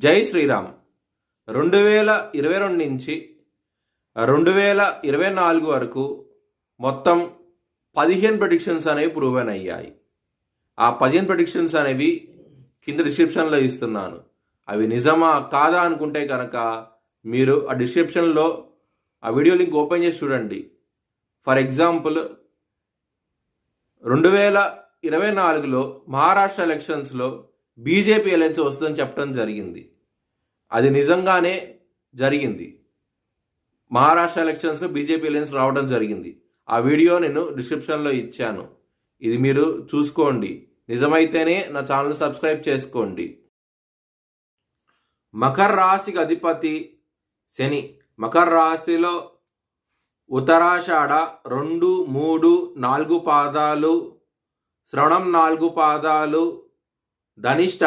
జై శ్రీరామ్. 2022 నుంచి 2024 వరకు మొత్తం 15 ప్రెడిక్షన్స్ అనేవి ప్రూవెన్ అయ్యాయి. ఆ 15 ప్రెడిక్షన్స్ అనేవి కింద డిస్క్రిప్షన్లో ఇస్తున్నాను. అవి నిజమా కాదా అనుకుంటే కనుక మీరు ఆ డిస్క్రిప్షన్లో ఆ వీడియో లింక్ ఓపెన్ చేసి చూడండి. ఫర్ ఎగ్జాంపుల్ 2024లో మహారాష్ట్ర ఎలక్షన్స్లో బీజేపీ అలయన్స్ వస్తుందని చెప్పడం జరిగింది. అది నిజంగానే జరిగింది. మహారాష్ట్ర ఎలక్షన్స్లో బీజేపీ అలయన్స్ రావడం జరిగింది. ఆ వీడియో నేను డిస్క్రిప్షన్లో ఇచ్చాను. ఇది మీరు చూసుకోండి. నిజమైతేనే నా ఛానల్ సబ్స్క్రైబ్ చేసుకోండి. మకర రాశికి అధిపతి శని. మకర రాశిలో ఉత్తరాషాఢ 2, 3, 4 పాదాలు, శ్రవణం 4 పాదాలు, ధనిష్ట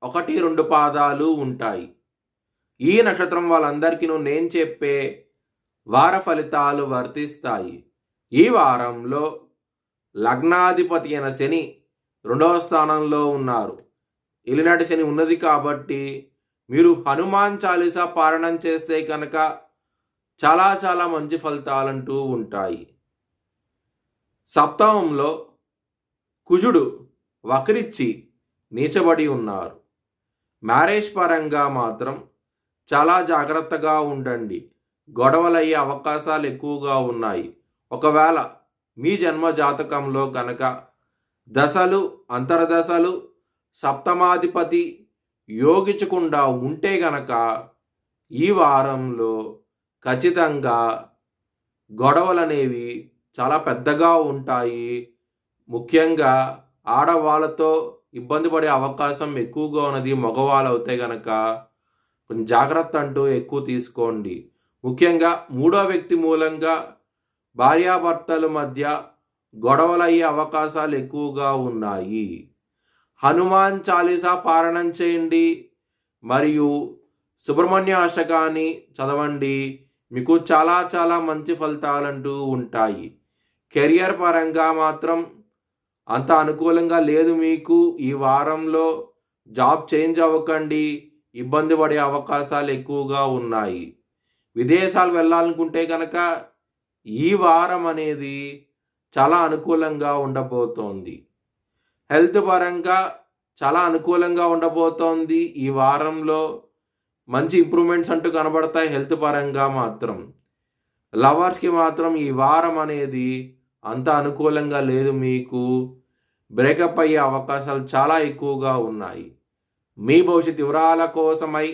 1, 2 పాదాలు ఉంటాయి. ఈ నక్షత్రం వాళ్ళందరికీ నేను చెప్పే వార ఫలితాలు వర్తిస్తాయి. ఈ వారంలో లగ్నాధిపతి అయిన శని 2వ స్థానంలో ఉన్నారు. ఏలినాటి శని ఉన్నది కాబట్టి మీరు హనుమాన్ చాలీసా పారాయణం చేస్తే కనుక చాలా చాలా మంచి ఫలితాలంటూ ఉంటాయి. సప్తమంలో కుజుడు వక్రించి నీచబడి ఉన్నారు. మ్యారేజ్ పరంగా మాత్రం చాలా జాగ్రత్తగా ఉండండి. గొడవలయ్యే అవకాశాలు ఎక్కువగా ఉన్నాయి. ఒకవేళ మీ జన్మ జాతకంలో కనుక దశలు, అంతర్దశలు, సప్తమాధిపతి యోగించకుండా ఉంటే గనక ఈ వారంలో ఖచ్చితంగా గొడవలనేవి చాలా పెద్దగా ఉంటాయి. ముఖ్యంగా ఆడవాళ్ళతో ఇబ్బంది పడే అవకాశం ఎక్కువగా ఉన్నది. మగవాళ్ళు అవుతే గనక కొంచెం జాగ్రత్త అంటూ ఎక్కువ తీసుకోండి. ముఖ్యంగా 3వ వ్యక్తి మూలంగా భార్యాభర్తల మధ్య గొడవలయ్యే అవకాశాలు ఎక్కువగా ఉన్నాయి. హనుమాన్ చాలీసా పారాయణం చేయండి మరియు సుబ్రహ్మణ్య అష్టకాన్ని చదవండి. మీకు చాలా చాలా మంచి ఫలితాలంటూ ఉంటాయి. కెరియర్ పరంగా మాత్రం అంత అనుకూలంగా లేదు మీకు. ఈ వారంలో జాబ్ చేంజ్ అవ్వకండి. ఇబ్బంది పడే అవకాశాలు ఎక్కువగా ఉన్నాయి. విదేశాలు వెళ్ళాలనుకుంటే కనుక ఈ వారం అనేది చాలా అనుకూలంగా ఉండబోతోంది. హెల్త్ పరంగా చాలా అనుకూలంగా ఉండబోతోంది. ఈ వారంలో మంచి ఇంప్రూవ్మెంట్స్ అంటూ కనబడతాయి. హెల్త్ పరంగా మాత్రం లవర్స్కి మాత్రం ఈ వారం అనేది అంత అనుకూలంగా లేదు. మీకు బ్రేకప్ అయ్యే అవకాశాలు చాలా ఎక్కువగా ఉన్నాయి. మీ భవిష్యత్ వివరాల కోసమై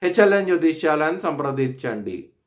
హెచ్ఎల్ఎన్ జ్యోతిష్యాలను సంప్రదించండి.